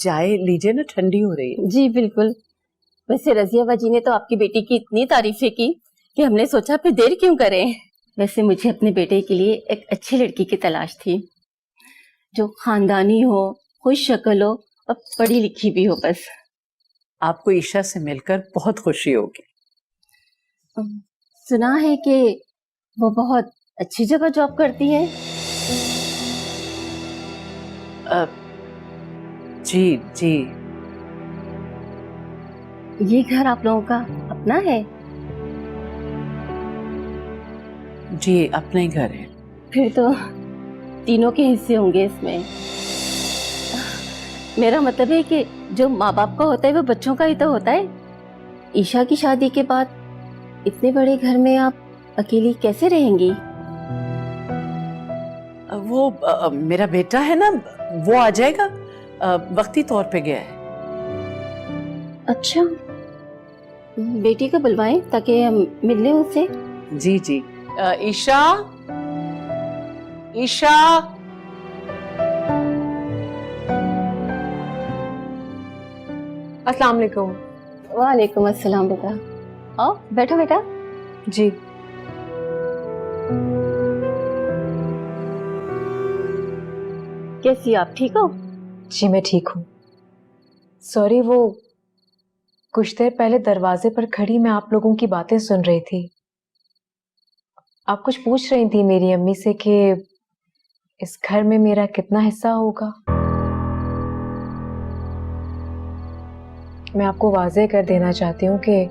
चाय लीजिए ना, ठंडी हो रही है। जी बिल्कुल। वैसे रजिया बाजी ने तो आपकी बेटी की इतनी तारीफें की कि हमने सोचा फिर देर क्यों करें। वैसे मुझे अपने बेटे के लिए एक अच्छी लड़की की तलाश थी, जो खानदानी हो, खुश शक्ल हो और पढ़ी लिखी भी हो। बस आपको ईशा से मिलकर बहुत खुशी होगी। सुना है कि वो बहुत अच्छी जगह जॉब करती है। जी जी। ये घर आप लोगों का अपना है? जी अपना ही घर है। फिर तो तीनों के हिस्से होंगे इसमें। मेरा मतलब है कि जो माँ बाप का होता है वो बच्चों का ही तो होता है। ईशा की शादी के बाद इतने बड़े घर में आप अकेली कैसे रहेंगी? वो मेरा बेटा है ना, वो आ जाएगा, वक्ती तौर पे गया है। अच्छा, बेटी को बुलवाएं ताकि हम मिल लें उससे। जी जी। ईशा, ईशा। अस्सलाम वालेकुम। वालेकुम अस्सलाम। बेटा आओ, बैठो बेटा। जी। कैसी आप, ठीक हो? जी मैं ठीक हूँ। सॉरी, वो कुछ देर पहले दरवाजे पर खड़ी मैं आप लोगों की बातें सुन रही थी। आप कुछ पूछ रही थी मेरी अम्मी से कि इस घर में मेरा कितना हिस्सा होगा। मैं आपको वाज़ेह कर देना चाहती हूँ कि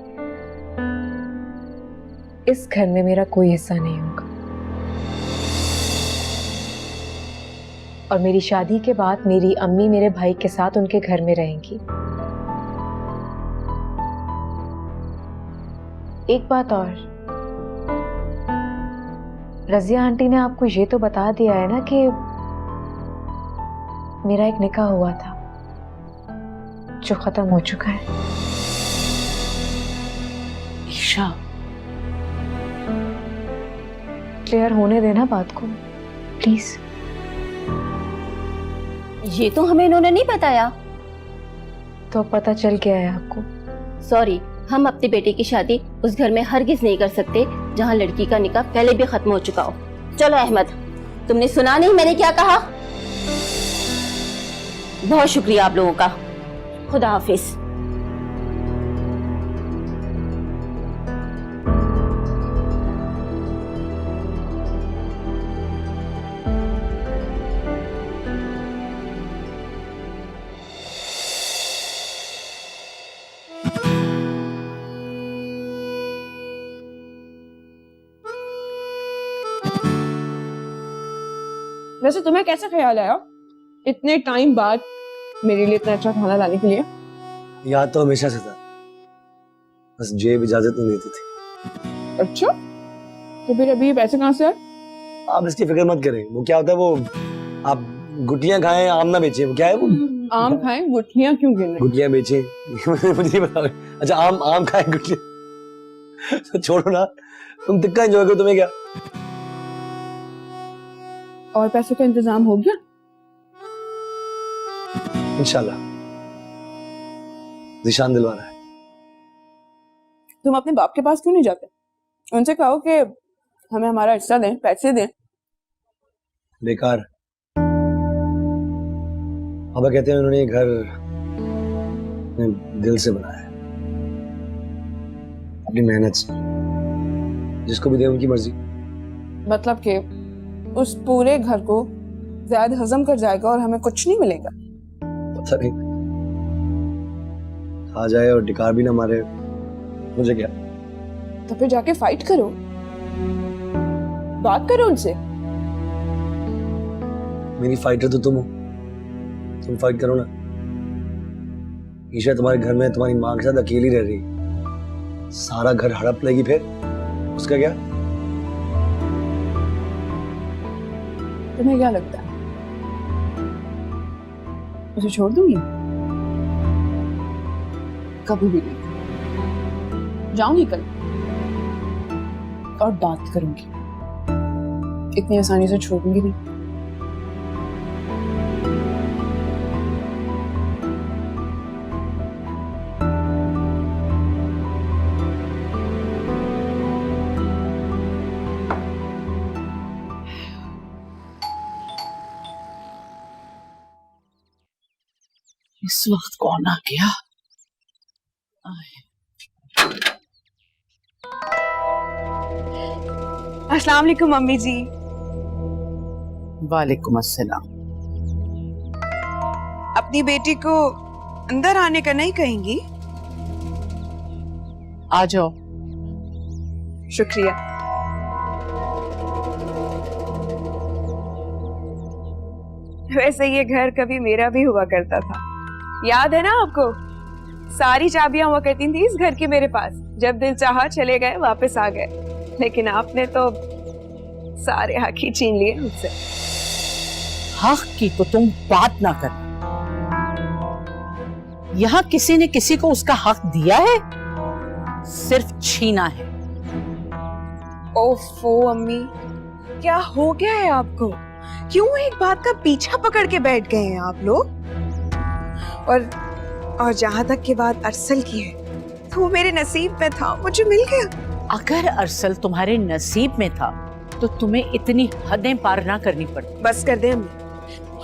इस घर में मेरा कोई हिस्सा नहीं होगा, और मेरी शादी के बाद मेरी अम्मी मेरे भाई के साथ उनके घर में रहेंगी। एक बात और, रजिया आंटी ने आपको ये तो बता दिया है ना कि मेरा एक निकाह हुआ था जो खत्म हो चुका है। ईशा, क्लियर होने देना बात को प्लीज। ये तो हमें इन्होंने नहीं बताया। तो पता चल गया है आपको? सॉरी, हम अपनी बेटी की शादी उस घर में हरगिज नहीं कर सकते जहाँ लड़की का निकाह पहले भी खत्म हो चुका हो। चलो अहमद, तुमने सुना नहीं मैंने क्या कहा? बहुत शुक्रिया आप लोगों का। खुदा हाफिज। वैसे तुम्हें कैसे ख्याल आया इतने टाइम बाद मेरे लिए इतना अच्छा खाना लाने के लिए? याद तो हमेशा से था, बस जेब इजाजत नहीं देती थी। अच्छा, तो फिर अभी ये पैसे कहाँ से आए? आप इसकी फिक्र मत करें। वो क्या होता है, वो आप गुटियां खाएं आम ना बेचें, वो क्या है वो? आम खाएं गुठलियां क्यों गिन रहे? गुटियां बेचें मुझे नहीं पता। अच्छा, आम खाएं गुटियां तो छोड़ो ना, तुम तिक्का एंजॉय करो। तुम्हें क्या? और पैसों का इंतजाम हो गया? इंशाल्लाह। निशान दिलवाना है। तुम अपने बाप के पास क्यों नहीं जाते? उनसे कहो कि हमें हमारा हिस्सा दें, पैसे दें। बेकार। पापा कहते हैं उन्होंने ये घर अपने दिल से बनाया है, अपनी मेहनत से। जिसको भी दे उनकी मर्जी। मतलब कि उस पूरे घर को ज़ायद हजम कर जाएगा और हमें कुछ नहीं मिलेगा। पता नहीं, खा जाए और डिकार भी ना मारे, मुझे क्या? तो फिर जाके फाइट करो, बात करो उनसे। मेरी फाइटर तो तुम हो, तुम फाइट करो ना। ईशा तुम्हारे घर में तुम्हारी माँ के साथ अकेली रह रही, सारा घर हड़प लेगी, फिर उसका क्या? तुम्हें क्या लगता है उसे छोड़ दूंगी? कभी भी नहीं। जाऊंगी कल और बात करूंगी, इतनी आसानी से छोड़ूंगी नहीं। इस वक्त कौन आ गया? अस्सलाम वालेकुम मम्मी जी। वालेकुम अस्सलाम। अपनी बेटी को अंदर आने का नहीं कहेंगी? आ जाओ। शुक्रिया। वैसे ये घर कभी मेरा भी हुआ करता था, याद है ना आपको? सारी चाबियां हुआ करती थी इस घर की मेरे पास। जब दिल चाहा चले गए, वापस आ गए। लेकिन आपने तो सारे हक ही छीन लिए मुझसे। हक की तो तुम बात ना कर। यहाँ किसी ने किसी को उसका हक दिया है, सिर्फ छीना है। ओफो अम्मी, क्या हो गया है आपको? क्यों एक बात का पीछा पकड़ के बैठ गए हैं आप लोग? और जहां तक की बात अरसल की है, तो वो मेरे नसीब में था, मुझे मिल गया। अगर अरसल तुम्हारे नसीब में था तो तुम्हें इतनी हदें पार ना करनी पड़ती। बस कर दे अम्मी,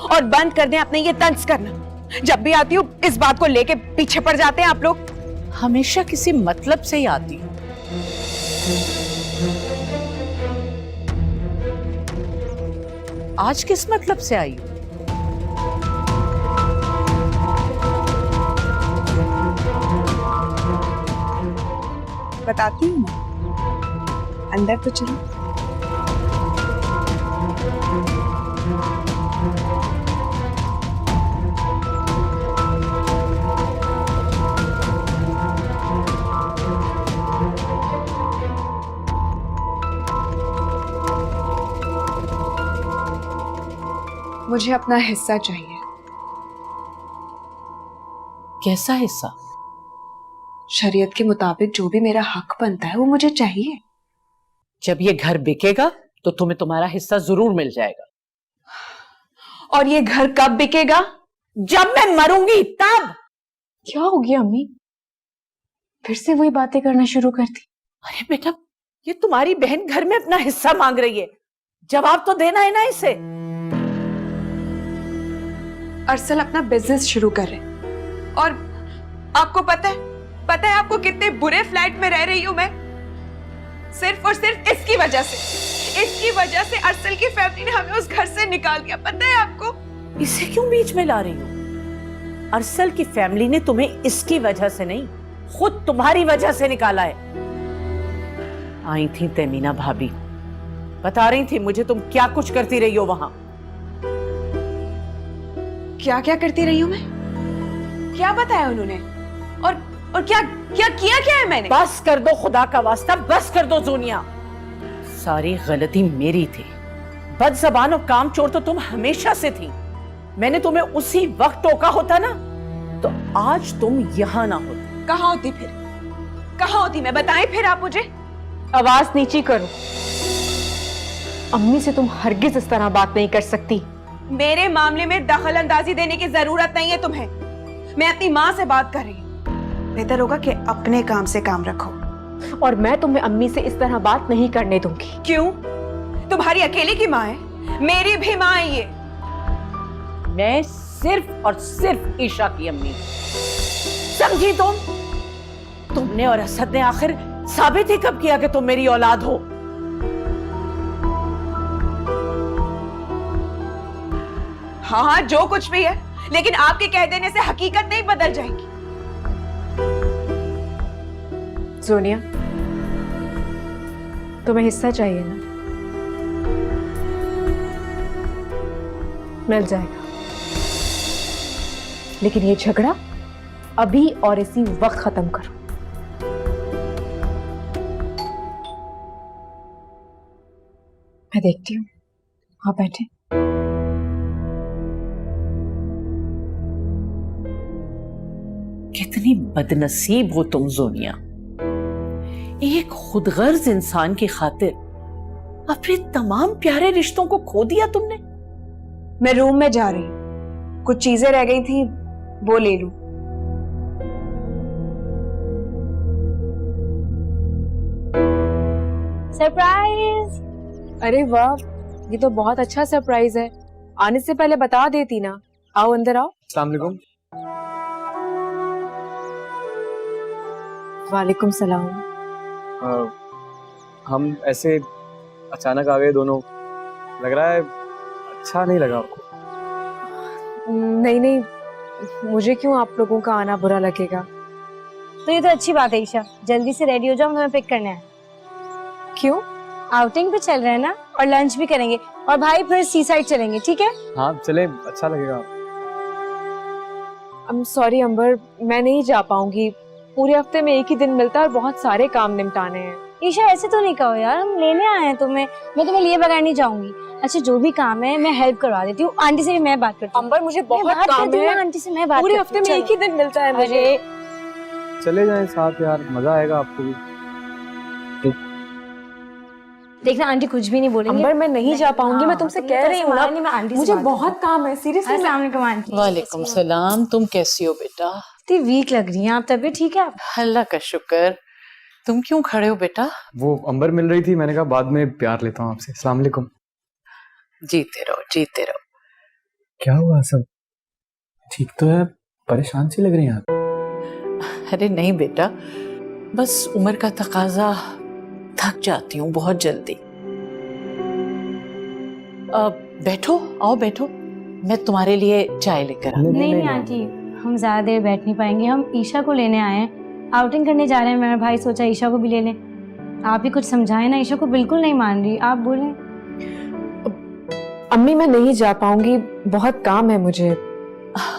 और बंद कर दे अपने ये तंज करना। जब भी आती हूँ इस बात को लेके पीछे पड़ जाते हैं आप लोग। हमेशा किसी मतलब से ही आती हूँ। आज किस मतलब से आई हो? बताती हूँ, अंदर तो चलो। मुझे अपना हिस्सा चाहिए। कैसा हिस्सा? शरीयत के मुताबिक जो भी मेरा हक बनता है वो मुझे चाहिए। जब ये घर बिकेगा तो तुम्हें तुम्हारा हिस्सा जरूर मिल जाएगा। और ये घर कब बिकेगा? जब मैं मरूंगी तब। क्या हो गया अम्मी? फिर से वही बातें करना शुरू कर दी। अरे बेटा, ये तुम्हारी बहन घर में अपना हिस्सा मांग रही है, जवाब तो देना है ना इसे। अरसल अपना बिजनेस शुरू कर रहे हैं, और आपको पता है आपको कितने बुरे फ्लैट में रह रही हूं मैं, सिर्फ और सिर्फ इसकी वजह से अरसल की फैमिली ने हमें उस घर से निकाल दिया। पता है आपको? इसे क्यों बीच में ला रही हो? अरसल की फैमिली ने तुम्हें इसकी वजह से नहीं, खुद तुम्हारी वजह से निकाला है। आई थी तमीना भाभी, बता रही थी मुझे तुम क्या कुछ करती रही हो वहां। क्या क्या करती रही हूं मैं? क्या बताया उन्होंने? और क्या किया है मैंने? बस कर दो, खुदा का वास्ता बस कर दो जोनिया। सारी गलती मेरी थी। बदज़बान और कामचोर तो तुम हमेशा से थी। मैंने तुम्हें उसी वक्त टोका होता ना, तो आज तुम यहाँ ना होती। कहाँ होती फिर? कहाँ होती मैं? बताएं फिर आप मुझे। आवाज नीची करो। अम्मी से तुम हरगिज इस तरह बात नहीं कर सकती। मेरे मामले में दखल अंदाजी देने की जरूरत नहीं है तुम्हें। मैं अपनी माँ से बात कर रही हूँ। बेहतर होगा कि अपने काम से काम रखो। और मैं तुम्हें अम्मी से इस तरह बात नहीं करने दूंगी। क्यों? तुम्हारी अकेले की माँ है, मेरी भी माँ है ये। मैं सिर्फ और सिर्फ ईशा की अम्मी, समझी तुम? तुमने और असद ने आखिर साबित ही कब किया कि तुम मेरी औलाद हो? हाँ, जो कुछ भी है, लेकिन आपके कह देने से हकीकत नहीं बदल जाएगी। सोनिया, तुम्हें हिस्सा चाहिए ना? मिल जाएगा, लेकिन ये झगड़ा अभी और इसी वक्त खत्म करो। मैं देखती हूँ। हाँ, बैठे। कितनी बदनसीब हो तुम जोनिया। एक खुदगर्ज इंसान की खातिर अपने तमाम प्यारे रिश्तों को खो दिया तुमने। मैं रूम में जा रही हूँ, कुछ चीजें रह गई थी, वो ले लूं। सरप्राइज! अरे वाह, ये तो बहुत अच्छा सरप्राइज है। आने से पहले बता देती ना। आओ अंदर आओ। अस्सलाम वालेकुम। वालेकुम सलाम। हम ऐसे अचानक आ गए दोनों, लग रहा है अच्छा नहीं लगा आपको? नहीं नहीं, मुझे क्यों आप लोगों का आना बुरा लगेगा? तो ये तो अच्छी बात है ईशा, जल्दी से रेडी हो जाओ, हमें पिक करना है। क्यों? आउटिंग पे चल रहे हैं ना, और लंच भी करेंगे, और भाई फिर सी साइड चलेंगे, ठीक है? हाँ चले, अच्छा लगेगा। सॉरी अंबर, मैं नहीं जा पाऊंगी। पूरे हफ्ते में एक ही दिन मिलता है और बहुत सारे काम निपटाने हैं। ईशा ऐसे तो नहीं कहो यार, हम लेने आए हैं तुम्हें, मैं तुम्हें लिए बगैर नहीं जाऊंगी। अच्छा जो भी काम है मैं हेल्प करवा देती हूँ, आंटी से भी मैं बात करती हूँ। अंबर मुझे मैं बहुत बात काम करती हूँ है। ना, आंटी से मैं बात पूरे करती हफ्ते हूँ, में एक ही दिन मिलता है मुझे। अरे चले जाएं साथ यार, मजा आएगा आपको भी। देखना आंटी कुछ भी नहीं बोलेंगे। अंबर मैं नहीं जा पाऊंगी, मैं तुमसे तुमने कह तो रही ऐसे हूँ ना, माना नहीं, मैं आंटी से मुझे बात बहुत काम है। सीरियसली अस्सलाम वालेकुम आंटी। वालेकुम सलाम। तुम कैसी हो बेटा? इतनी वीक लग रही हैं आप, तबीयत ठीक है आप? अल्लाह का शुक्र। तुम क्यों खड़े हो बेटा? वो अंबर मिल रही थी, मैंने कहा बाद में प्यार लेता हूँ आपसे। अस्सलाम वालेकुम। जीते रहो जीते रहो। क्या हुआ सब ठीक तो है? परेशान सी लग रही हैं आप। अरे नहीं बेटा, बस उम्र का तकाजा, थक जाती हूँ बहुत जल्दी। बैठो, आओ बैठो, मैं तुम्हारे लिए चाय लेकर आ। नहीं आंटी, हम ज्यादा देर बैठ नहीं पाएंगे, हम ईशा को लेने आए हैं, आउटिंग करने जा रहे हैं। मेरा भाई सोचा ईशा को भी ले लें। आप ही कुछ समझाएं ना, ईशा को बिल्कुल नहीं मान रही, आप बोलें। अम्मी मैं नहीं जा पाऊंगी, बहुत काम है मुझे।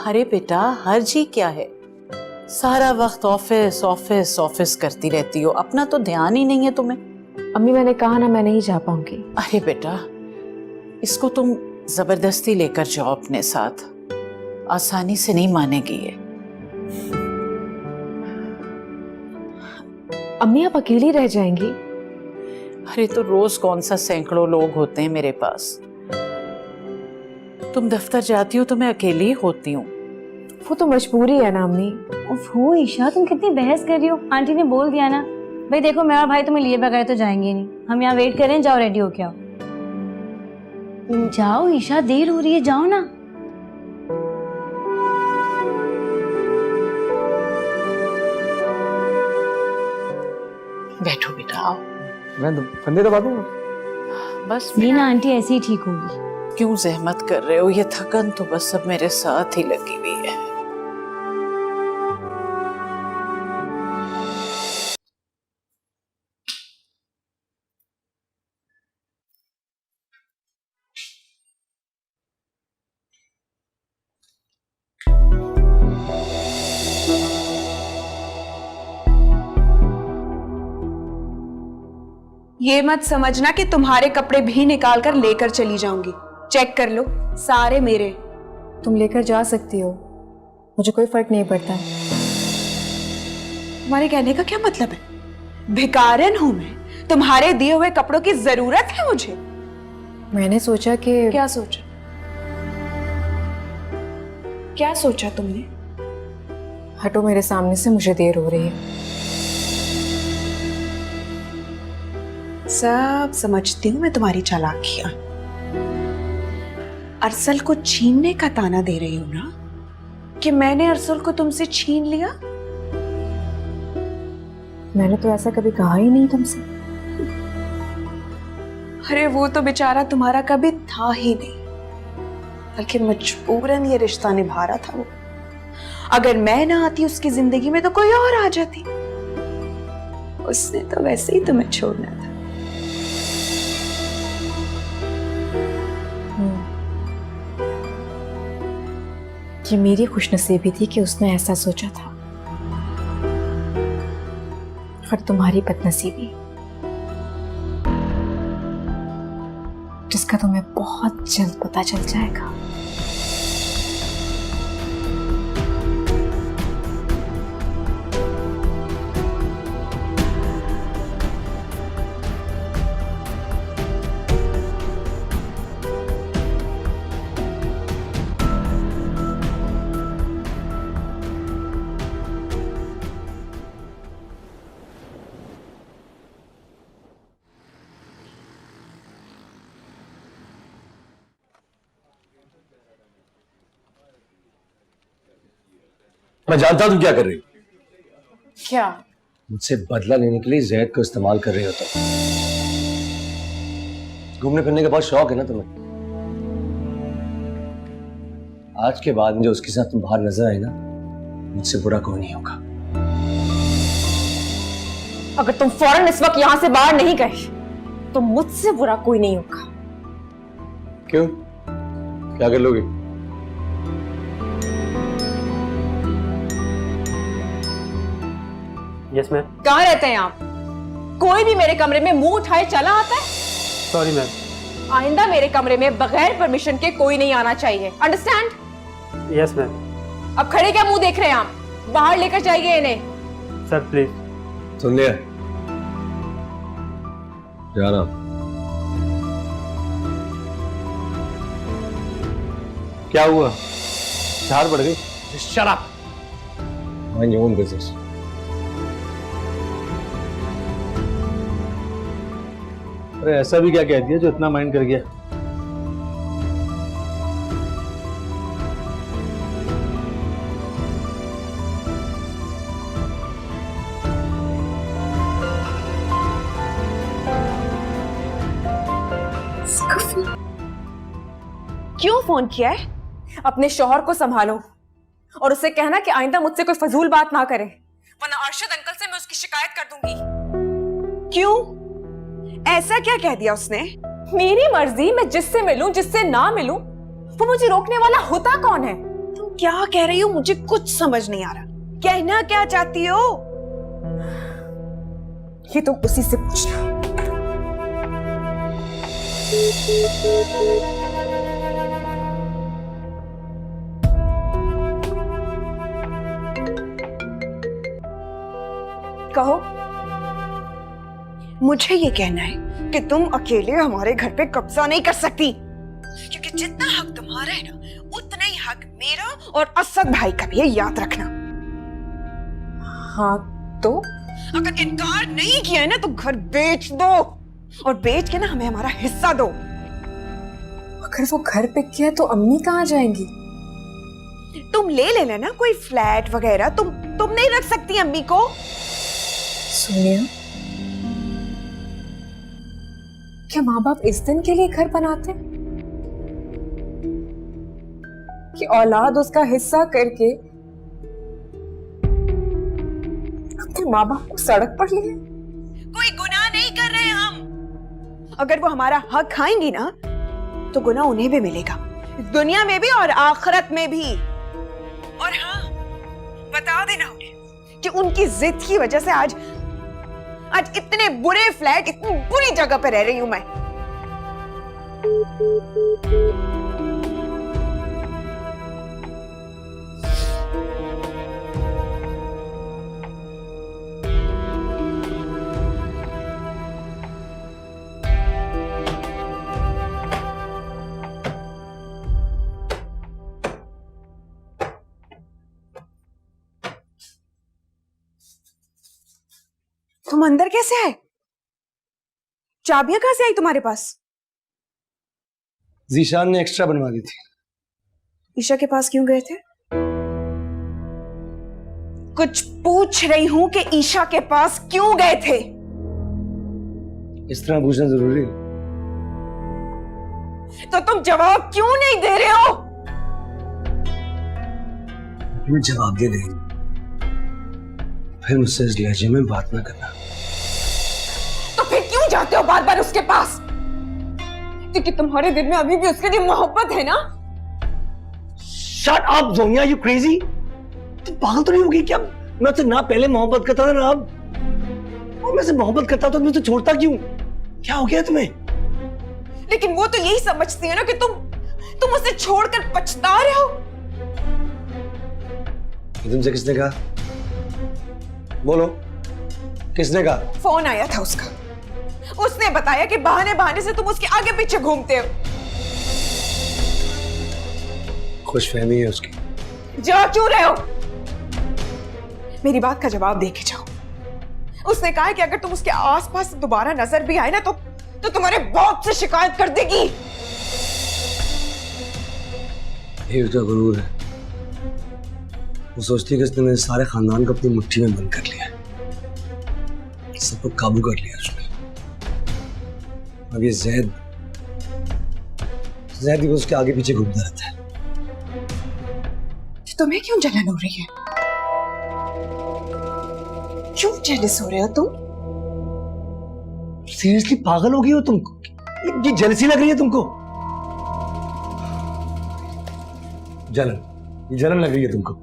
अरे बेटा हर्ज ही क्या है, सारा वक्त ऑफिस ऑफिस ऑफिस करती रहती हो, अपना तो ध्यान ही नहीं है तुम्हें। अम्मी मैंने कहा ना, मैं नहीं जा पाऊंगी। अरे बेटा इसको तुम जबरदस्ती लेकर जाओ अपने साथ, आसानी से नहीं मानेगी ये। अम्मी आप अकेली रह जाएंगी? अरे तो रोज कौन सा सैकड़ों लोग होते हैं मेरे पास, तुम दफ्तर जाती हो तो मैं अकेली ही होती हूँ। वो तो मजबूरी है ना अम्मी। ओहो ईशा, तुम कितनी बहस कर रही हो, आंटी ने बोल दिया ना। भाई देखो मेरा भाई तुम्हें लिए बगैर तो जाएंगे नहीं, हम यहाँ वेट करें, जाओ रेडी हो के आओ। जाओ ईशा, देर हो रही है, जाओ ना। बैठो बेटा आओ। मैं कंधे दबा दूंगा। बस ये ना आंटी ऐसे ही ठीक होगी। क्यों जहमत कर रहे हो, ये थकन तो बस सब मेरे साथ ही लगी हुई है। ये मत समझना कि तुम्हारे कपड़े भी निकाल कर लेकर चली जाऊंगी। चेक कर लो, सारे मेरे। तुम लेकर जा सकती हो, मुझे कोई फर्क नहीं पड़ता। तुम्हारे कहने का क्या मतलब है? भिखारन हूं मैं, तुम्हारे दिए हुए कपड़ों की जरूरत है मुझे। मैंने सोचा कि क्या सोचा? क्या सोचा तुमने? हटो मेरे सामने से, मुझे देर हो रही है। सब समझती हूँ मैं तुम्हारी चालाकियां। अरसल को छीनने का ताना दे रही हूं ना, कि मैंने अरसल को तुमसे छीन लिया। मैंने तो ऐसा कभी कहा ही नहीं तुमसे। अरे वो तो बेचारा तुम्हारा कभी था ही नहीं, बल्कि मजबूरन ये रिश्ता निभा रहा था वो। अगर मैं ना आती उसकी जिंदगी में तो कोई और आ जाती। उसने तो वैसे ही तुम्हें छोड़ना था। ये मेरी खुशनसीबी थी कि उसने ऐसा सोचा था, और तुम्हारी बदनसीबी, जिसका तुम्हें बहुत जल्द पता चल जाएगा। मैं जानता हूं तुम क्या कर रही हो। क्या? मुझसे बदला लेने के लिए जैद को इस्तेमाल कर रही हो तुम। घूमने फिरने का बहुत शौक है ना तुम्हें। आज के बाद मुझे उसके साथ तुम बाहर नजर आई ना, मुझसे बुरा कोई नहीं होगा। अगर तुम फौरन इस वक्त यहां से बाहर नहीं गए तो मुझसे बुरा कोई नहीं होगा। क्यों, क्या कर लोगे? Yes ma'am. कहाँ रहते हैं आप? कोई भी मेरे कमरे में मुंह उठाए चला आता है? Sorry ma'am. आइंदा मेरे कमरे में बगैर परमिशन के कोई नहीं आना चाहिए, अंडरस्टैंड? Yes ma'am. अब खड़े क्या मुंह देख रहे हैं आप? बाहर लेकर जाइए इन्हें। Sir please. सुन लिया? जाना। क्या हुआ, झाड़ पड़ गई? Shut up. Mind your own business. अरे ऐसा भी क्या कह दिया जो इतना माइंड कर गया? क्यों फोन किया है? अपने शौहर को संभालो और उसे कहना कि आइंदा मुझसे कोई फजूल बात ना करे, वरना अरशद अंकल से मैं उसकी शिकायत कर दूंगी। क्यों? ऐसा क्या कह दिया उसने? मेरी मर्जी, मैं जिससे मिलूं जिससे ना मिलूं, वो मुझे रोकने वाला होता कौन है? तुम क्या कह रही हो? मुझे कुछ समझ नहीं आ रहा। कहना क्या चाहती हो? ये तुम उसी से पूछना। कहो। मुझे ये कहना है कि तुम अकेले हमारे घर पे कब्जा नहीं कर सकती, क्योंकि जितना हक तुम्हारा है ना, उतना ही हक मेरा और असद भाई का भी है, याद रखना। हाँ तो अगर इनकार नहीं किया है ना तो घर बेच दो, और बेच के ना हमें हमारा हिस्सा दो। अगर वो घर पे किया तो अम्मी कहाँ जाएंगी? तुम ले लेना ना कोई फ्लैट वगैरह। तुम नहीं रख सकती अम्मी को। सोनिया, क्या माँ बाप इस दिन के लिए घर बनाते कि औलाद उसका हिस्सा करके अपने माँ बाप को सड़क पर ले? कोई गुनाह नहीं कर रहे हम। अगर वो हमारा हक खाएंगी ना तो गुनाह उन्हें भी मिलेगा, दुनिया में भी और आखिरत में भी। और हाँ, बता देना उन्हें कि उनकी जिद की वजह से आज इतने बुरे फ्लैट, इतनी बुरी जगह पर रह रही हूं मैं। तुम अंदर कैसे आए? चाबियां कहां से आई तुम्हारे पास? जीशान ने एक्स्ट्रा बनवा दी थी। ईशा के पास क्यों गए थे? कुछ पूछ रही हूं कि ईशा के पास क्यों गए थे? इस तरह पूछना जरूरी है? तो तुम जवाब क्यों नहीं दे रहे हो? मैं जवाब दे देंगे, फिर मुझसे इस लहजे में बात ना करना। तो फिर क्यों जाते हो बार बार उसके पास? क्योंकि तुम्हारे दिल में अभी भी उसके लिए मोहब्बत है ना? Shut up, Zonia, you crazy? तुम पागल तो नहीं होगी क्या? मैं उससे ना पहले मोहब्बत करता था ना अब। और मैं से मोहब्बत करता तो मैं तो छोड़ता क्यों? क्या हो गया तुम्हें? लेकिन वो तो यही समझती है ना कि तुम उसे छोड़कर पछता रहे हो। तुमसे किसने कहा? बोलो, किसने कहा? फोन आया था उसका। उसने बताया कि बहाने बहाने से तुम उसके आगे पीछे घूमते हो। खुशफहमी है उसकी। जा क्यों रहे हो? मेरी बात का जवाब दे के जाओ। उसने कहा है कि अगर तुम उसके आसपास दोबारा नजर भी आए ना तो तुम्हारे बाप से शिकायत कर देगी। ये उसका गुरूर है। वो सोचती है कि उसने मेरे सारे खानदान को अपनी मुट्ठी में बंद कर लिया है। सबको काबू कर लिया उसने। अब ये जैद भी उसके आगे पीछे घूमता रहता है। तुम्हें क्यों जलन हो रही है? क्यों जेलस हो रहे हो तुम? सीरियसली पागल हो गई हो तुम? ये जेलसी लग रही है तुमको? ये जलन लग रही है तुमको?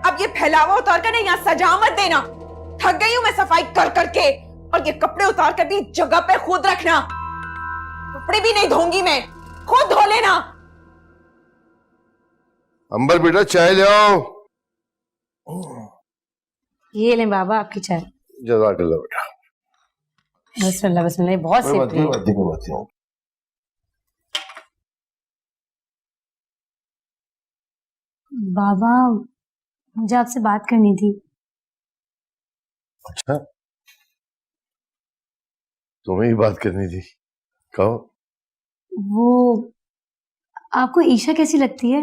अब ये फैलावा उतार कर यहाँ सजा मत देना। थक गई हूं मैं सफाई कर करके। और ये कपड़े उतार कर भी जगह पे खुद रखना। कपड़े भी नहीं धोऊंगी मैं, खुद धो लेना। अंबर बेटा चाय ले आओ। ये लें बाबा आपकी चाय। जज़ाकल्लाह बेटा। बिस्मिल्लाह बिस्मिल्लाह, बहुत कोई बात सिपरी नहीं, है। कोई बात नहीं। बाबा मुझे आपसे बात करनी थी। अच्छा, तुम्हें ही बात करनी थी, कहो। वो आपको ईशा कैसी लगती है?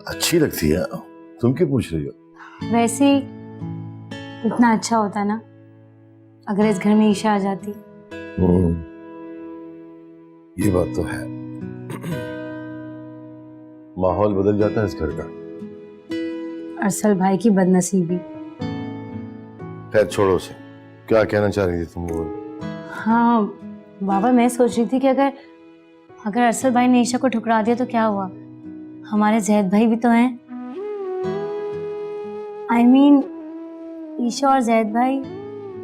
अच्छी लगती है, तुम क्यों पूछ रही हो? वैसे इतना अच्छा होता ना अगर इस घर में ईशा आ जाती। ये बात तो है। माहौल बदल जाता है इस घर का। अरसल भाई की बदनसीबी। खैर छोड़ो उसे, क्या कहना चाह रही थी तुम लोग? हाँ बाबा, मैं सोच रही थी कि अगर अरसल भाई ने ईशा को ठुकरा दिया तो क्या हुआ? हमारे जैद भाई भी तो हैं। I mean, ईशा और जैद भाई।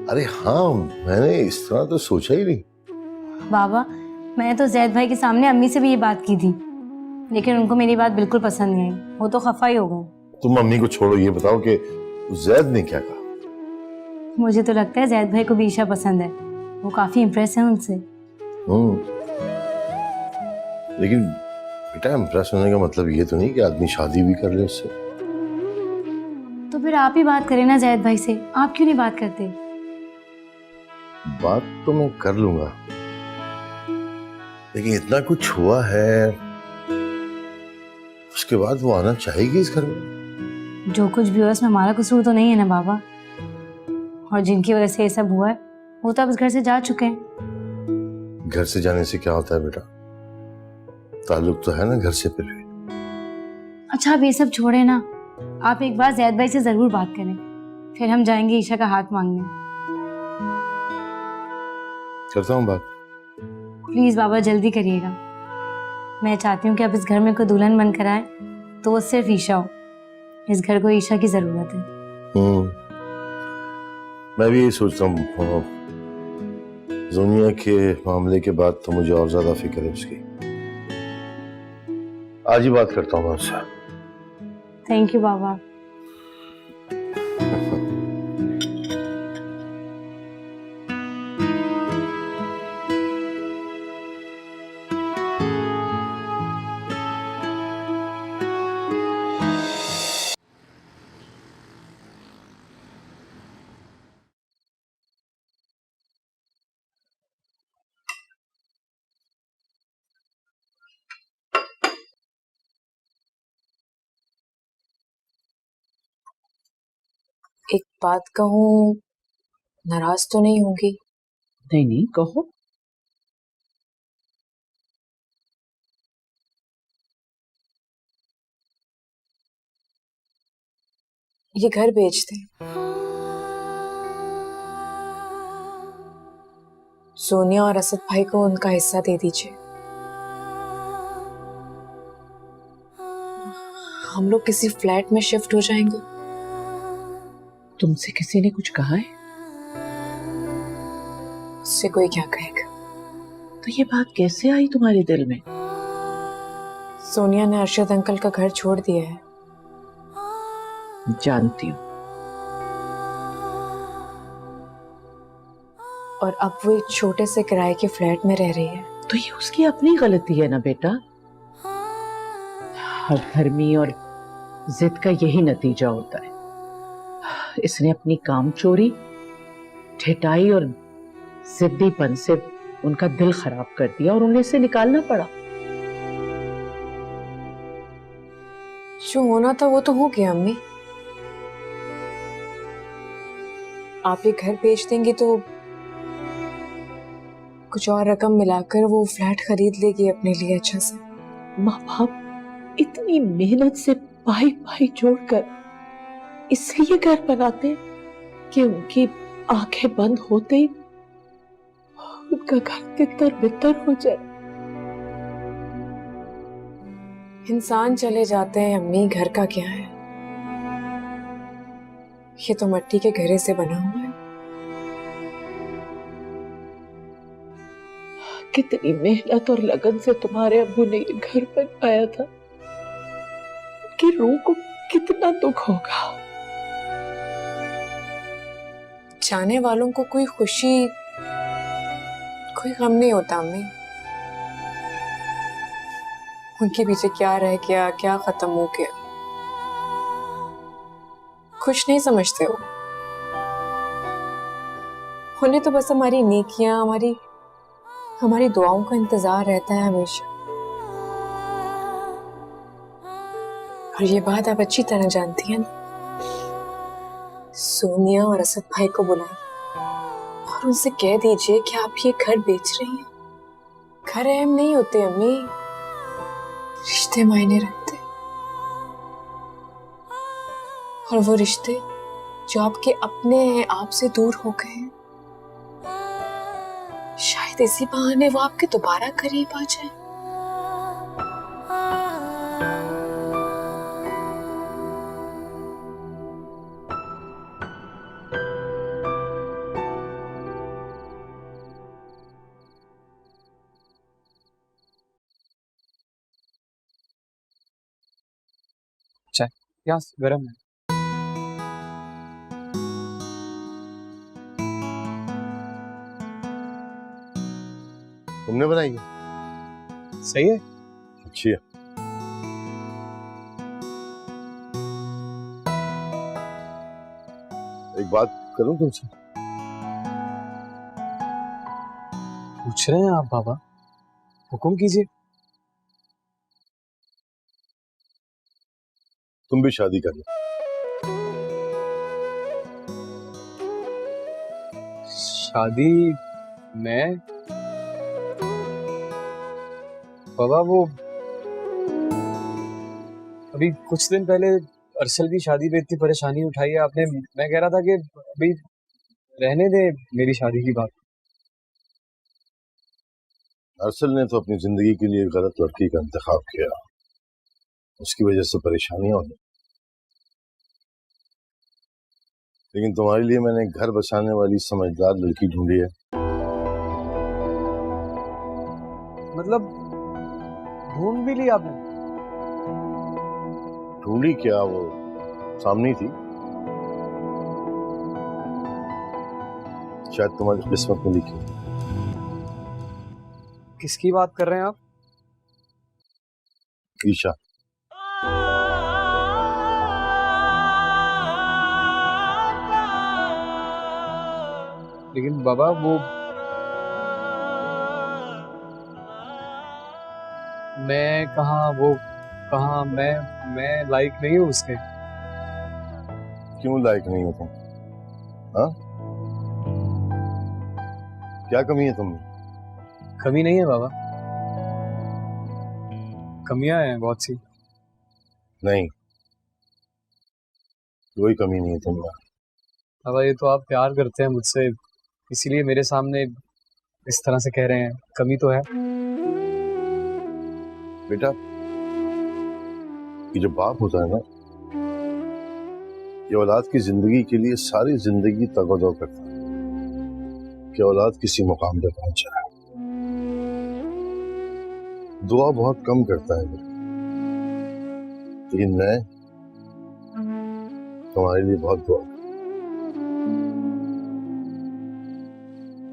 अरे हाँ, मैंने इस तरह तो सोचा ही नहीं। बाबा मैंने तो जैद भाई के सामने अम्मी से भी ये बात की थी, लेकिन उनको मेरी बात बिल्कुल पसंद नहीं आई। वो तो खफा ही हो गए। तुम अम्मी को छोड़ो, ये बताओ कि जैद ने क्या कहा? मुझे तो लगता है जैद भाई को भी ईशा पसंद है। वो काफी इम्प्रेस है उनसे। लेकिन बेटा, इम्प्रेस होने का मतलब ये तो नहीं कि आदमी शादी भी कर ले उससे। तो फिर आप ही बात करें ना जैद भाई से। आप क्यों नहीं बात करते? बात तो मैं कर लूंगा, लेकिन इतना कुछ हुआ है, उसके बाद वो आना चाहेगी इस घर में। जो कुछ भी हुआ उसमें हमारा कसूर तो नहीं है ना बाबा। और जिनकी वजह से ये सब हुआ है वो तो अब इस घर से जा चुके हैं। घर से जाने से क्या होता है बेटा? ताल्लुक तो है ना घर से पहले। अच्छा आप ये सब छोड़े ना, आप एक बार जैद भाई से जरूर बात करें, फिर हम जाएंगे ईशा का हाथ मांगने। करता हूँ बात। प्लीज बाबा जल्दी करिएगा। मैं चाहती हूँ कि अब इस घर में कोई दुल्हन बनकर आए तो वो सिर्फ ईशा हो। इस घर को ईशा की जरूरत है। मैं भी यही सोचता हूँ। दुनिया के मामले के बाद तो मुझे और ज्यादा फिक्र है उसकी। आज ही बात करता हूँ उससे। थैंक यू बाबा। एक बात कहूँ, नाराज तो नहीं होंगी? नहीं नहीं, कहो। ये घर बेच दे। सोनिया और असद भाई को उनका हिस्सा दे दीजिए। हम लोग किसी फ्लैट में शिफ्ट हो जाएंगे। तुमसे किसी ने कुछ कहा है? उससे कोई क्या कहेगा? तो ये बात कैसे आई तुम्हारे दिल में? सोनिया ने अरशद अंकल का घर छोड़ दिया है। जानती हूँ। और अब वो एक छोटे से किराए के फ्लैट में रह रही है। तो ये उसकी अपनी गलती है ना बेटा। हर धर्मी और जिद का यही नतीजा होता है। इसने अपनी कामचोरी, ठेठाई और जिद्दीपन से उनका दिल खराब कर दिया और उन्हें इसे निकालना पड़ा। जो होना था वो तो हो गया अम्मी। आप ये घर बेच देंगी तो कुछ और रकम मिलाकर वो फ्लैट खरीद लेगी अपने लिए अच्छा से। माँ बाप इतनी मेहनत से पाई पाई जोड़कर इसलिए घर बनाते हैं कि उनकी आंखें बंद होते ही उनका घर तितर बितर हो जाए। इंसान चले जाते हैं अम्मी, घर का क्या है? ये तो मिट्टी के घड़े से बना हुआ है। कितनी मेहनत और लगन से तुम्हारे अब्बू ने ये घर बनवाया था, कि रूह को कितना दुख होगा। जाने वालों को कोई खुशी कोई गम नहीं होता अम्मी। उनके पीछे क्या रह गया, क्या खत्म हो गया, कुछ नहीं समझते हो। उन्हें तो बस हमारी नेकियां, हमारी दुआओं का इंतजार रहता है हमेशा। और ये बात आप अच्छी तरह जानती हैं ना। सोनिया और असद भाई को बुलाइए और उनसे कह दीजिए कि आप ये घर बेच रही हैं। घर अहम नहीं होते अम्मी, रिश्ते मायने रखते। और वो रिश्ते जो आपके अपने हैं, आपसे दूर हो गए हैं, शायद इसी बहाने वो आपके दोबारा करीब आ जाए। चाय यहाँ गरम है। तुमने बनाई है? सही है। अच्छी है। एक बात करूं तुमसे? पूछ रहे हैं आप बाबा, हुक्म कीजिए। तुम भी शादी कर लो। शादी? मैं? बाबा वो अभी कुछ दिन पहले अरसल की शादी पे इतनी परेशानी उठाई है आपने। मैं कह रहा था कि अभी रहने दे मेरी शादी की बात। अरसल ने तो अपनी जिंदगी के लिए गलत लड़की का इंतखाब किया, उसकी वजह से परेशानियां होनी। लेकिन तुम्हारे लिए मैंने घर बसाने वाली समझदार लड़की ढूंढी है। मतलब ढूंढ भी ली आपने? ढूंढी क्या, वो सामने थी। शायद तुम्हारी किस्मत में लिखी। किसकी बात कर रहे हैं आप? ईशा। लेकिन बाबा वो मैं कहाँ, वो कहाँ, मैं लायक नहीं हूँ उसके। क्यों लायक नहीं हो तुम? हाँ, क्या कमी है तुम में? कमी नहीं है बाबा, कमियां हैं बहुत सी। नहीं, कोई कमी नहीं है तुम में। बाबा ये तो आप प्यार करते हैं मुझसे, इसीलिए मेरे सामने इस तरह से कह रहे हैं। कमी तो है बेटा, ये जो बाप होता है ना, ये औलाद की जिंदगी के लिए सारी जिंदगी तगदो करता है कि औलाद किसी मुकाम पे पहुंच जाए। दुआ बहुत कम करता है, लेकिन मैं तुम्हारे लिए बहुत दुआ,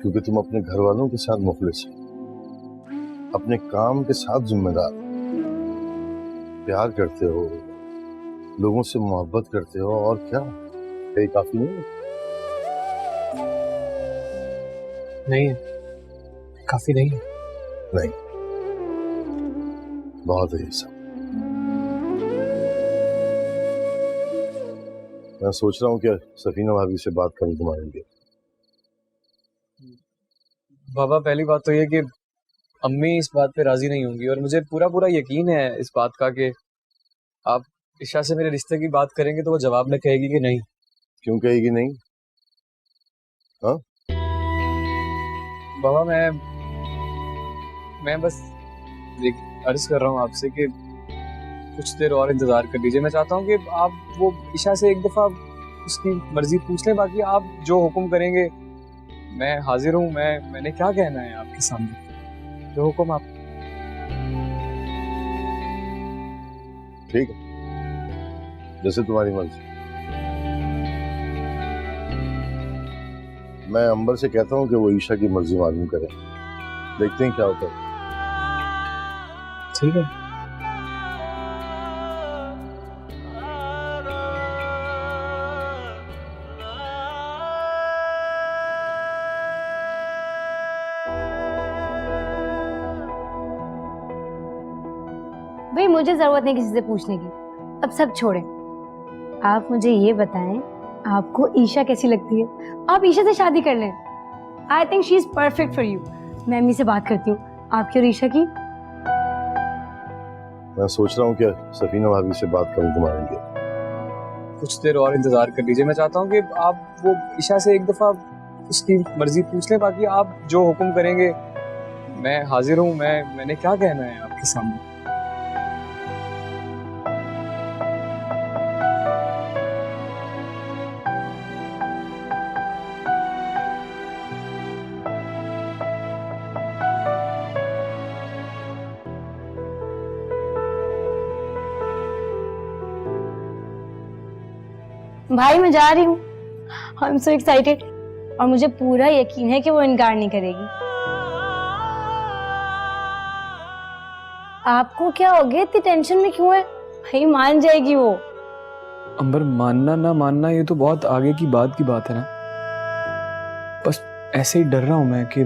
क्योंकि तुम अपने घर वालों के साथ मुखलिस हो, अपने काम के साथ जिम्मेदार, प्यार करते हो, लोगों से मोहब्बत करते हो, और क्या ये काफी नहीं? नहीं है, काफी नहीं है। नहीं, बहुत है ये सब। मैं सोच रहा हूँ कि सफीना भाभी से बात करूँ तुम्हारे लिए। बाबा पहली बात तो ये कि अम्मी इस बात पे राजी नहीं होंगी, और मुझे पूरा पूरा यकीन है इस बात का कि आप ईशा से मेरे रिश्ते की बात करेंगे तो वो जवाब में कहेगी कि नहीं। क्यों कहेगी नहीं? हाँ, बाबा मैं बस अर्ज कर रहा हूँ आपसे कि कुछ देर और इंतजार कर लीजिए। मैं चाहता हूँ कि आप वो ईशा से एक दफा उसकी मर्जी पूछ लें, बाकी आप जो हुक्म करेंगे मैं हाजिर हूँ। मैंने क्या कहना है आपके सामने, जो हुक्म आप। ठीक है, जैसे तुम्हारी मर्जी। मैं अंबर से कहता हूँ कि वो ईशा की मर्जी मालूम करे, देखते हैं क्या होता है। ठीक है। भाई मुझे जरूरत नहीं किसी से पूछने की, अब सब छोड़ें। आप मुझे ये बताएं, आपको ईशा कैसी लगती है? आप ईशा से शादी कर लें। I think she is perfect for you. मैं अम्मी से बात करती हूँ आपकी और ईशा की। मैं सोच रहा हूँ कि सफीना भाभी से बात करूँ तुम्हारे लिए। कुछ देर और इंतजार कर लीजिए। मैं चाहता हूँ कि आप वो ईशा से एक दफा उसकी मर्जी पूछ लें, बाकी आप जो हुक्म करेंगे मैं हाजिर हूँ। मैंने क्या कहना है आपके सामने। भाई मैं जा रही हूँ। आई एम सो एक्साइटेड और मुझे पूरा यकीन है कि वो इनकार नहीं करेगी। आपको क्या हो गया, इतनी टेंशन में क्यों है? भाई मान जाएगी वो। अंबर, मानना ना मानना ये तो बहुत आगे की बात है ना। बस ऐसे ही डर रहा हूँ मैं कि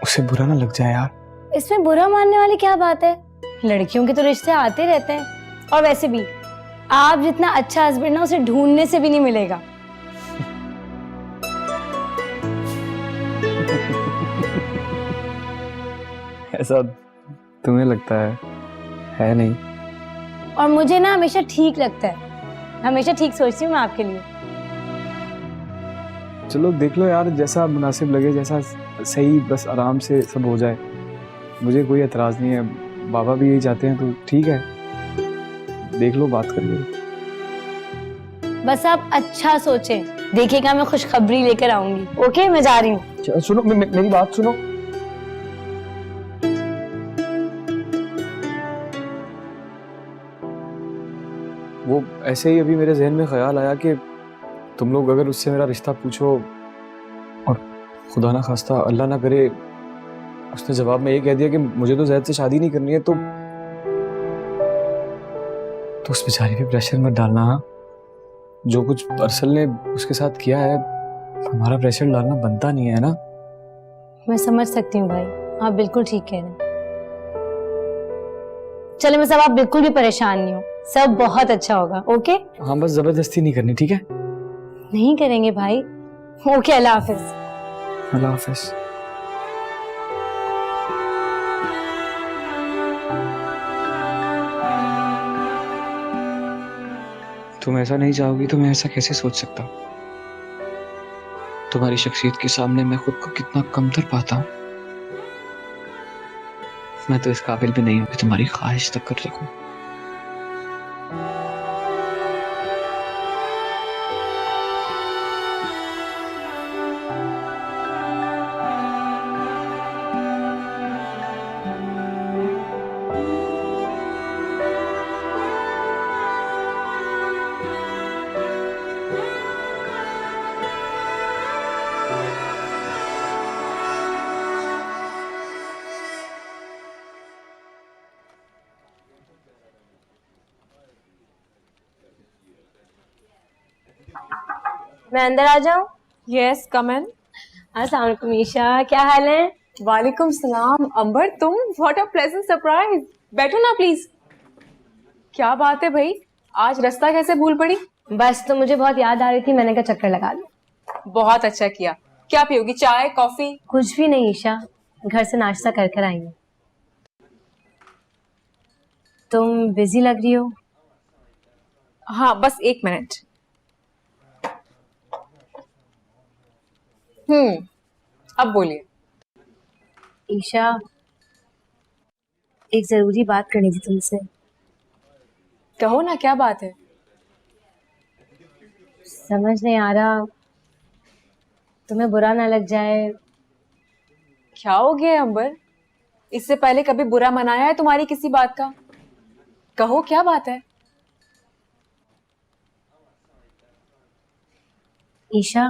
उसे बुरा ना लग जाए यार। इसमें बुरा मानने वाली क्या बात है? लड़कियों के तो रिश्ते आते रहते हैं, और वैसे भी आप जितना अच्छा हस्बैंड ना उसे ढूंढने से भी नहीं मिलेगा। ऐसा तुम्हें लगता है नहीं? और मुझे ना हमेशा ठीक लगता है, हमेशा ठीक सोचती हूँ मैं आपके लिए। चलो देख लो यार, जैसा मुनासिब लगे, जैसा सही, बस आराम से सब हो जाए। मुझे कोई एतराज नहीं है, बाबा भी यही चाहते हैं, तो ठीक है, देख लो, बात कर लो। बस आप अच्छा सोचें, देखिएगा मैं खुशखबरी लेकर आऊंगी। ओके, मैं जा रही हूँ। सुनो, मेरी बात सुनो। वो ऐसे ही अभी मेरे जहन में ख्याल आया कि तुम लोग अगर उससे मेरा रिश्ता पूछो और खुदा ना खास्ता, अल्लाह ना करे, उसने जवाब में ये कह दिया कि मुझे तो ज़ैद से शादी नहीं करनी है, तो उस बेचारी पे प्रेशर मत डालना। हाँ, जो कुछ अरसल ने उसके साथ किया है, हमारा प्रेशर डालना बनता नहीं है ना। मैं समझ सकती हूँ भाई, आप बिल्कुल ठीक कह रहे हैं। चले मैं सब, आप बिल्कुल भी परेशान नहीं हो, सब बहुत अच्छा होगा। ओके? हाँ, बस जबरदस्ती नहीं करनी, ठीक है? नहीं करेंगे भाई। ओके, अल्लाह हाफिज। अल्लाह हाफिज। तुम ऐसा नहीं चाहोगी तो मैं ऐसा कैसे सोच सकता हूँ? तुम्हारी शख्सियत के सामने मैं खुद को कितना कमतर पाता हूँ। मैं तो इस काबिल भी नहीं हूँ कि तुम्हारी ख्वाहिश तक कर सकूं। मैं अंदर आ जाऊं? यस, कम इन। अस्सलाम वालेकुम ईशा, क्या हाल है? वालेकुम सलाम अंबर, तुम, व्हाट अ प्लेजेंट सरप्राइज। बैठो ना प्लीज। क्या बात है भाई, आज रास्ता कैसे भूल पड़ी? बस तो मुझे बहुत याद आ रही थी, मैंने कहा चक्कर लगा लूं। बहुत अच्छा किया। क्या पियोगी, चाय कॉफी? कुछ भी नहीं ईशा, घर से नाश्ता कर कर आई हूँ। तुम बिजी लग रही हो। हाँ बस 1 मिनट। अब बोलिए। ईशा, एक जरूरी बात करनी थी तुमसे। कहो ना, क्या बात है? समझ नहीं आ रहा, तुम्हें बुरा ना लग जाए। क्या हो गया अंबर? इससे पहले कभी बुरा मनाया है तुम्हारी किसी बात का? कहो क्या बात है? ईशा,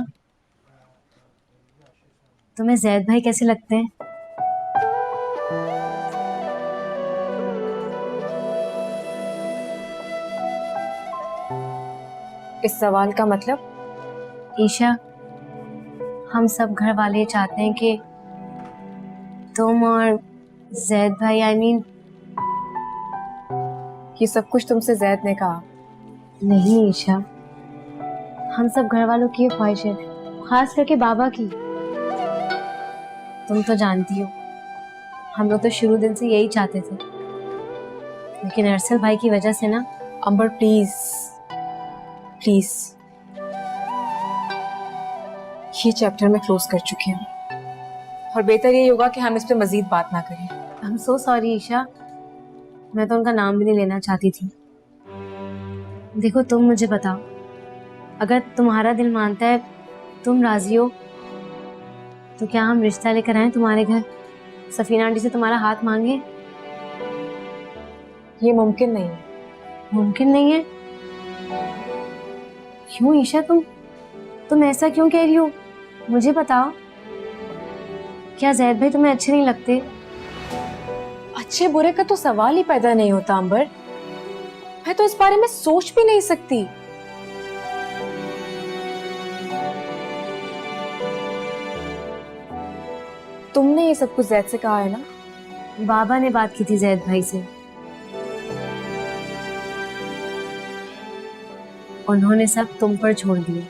तुम्हें जैद भाई कैसे लगते हैं? इस सवाल का मतलब? ईशा, हम सब घर वाले चाहते हैं कि तुम और जैद भाई, आई मीन। ये सब कुछ तुमसे जैद ने कहा? नहीं ईशा, हम सब घर वालों की ये ख्वाहिश है, खास करके बाबा की। तुम तो जानती हो, हम लोग तो शुरू दिन से यही चाहते थे, लेकिन अरसल भाई की वजह से ना। अंबर प्लीज प्लीज, ये चैप्टर मैं क्लोज कर चुकी हूँ और बेहतर ये होगा कि हम इस पे मजीद बात ना करें। I am so sorry Isha, मैं तो उनका नाम भी नहीं लेना चाहती थी। देखो तुम मुझे बताओ, अगर तुम्हारा दिल मानता है, तुम राजी हो, तो क्या हम रिश्ता लेकर आए तुम्हारे घर, सफीना आंटी से तुम्हारा हाथ मांगे? ये मुमकिन नहीं है। मुमकिन नहीं है? क्यों ईशा, तुम ऐसा क्यों कह रही हो? मुझे बताओ, क्या जैद भाई तुम्हें अच्छे नहीं लगते? अच्छे बुरे का तो सवाल ही पैदा नहीं होता अंबर। मैं तो इस बारे में सोच भी नहीं सकती। तुमने ये सब कुछ जैद से कहा है ना? बाबा ने बात की थी जैद भाई से, उन्होंने सब तुम पर छोड़ दिया।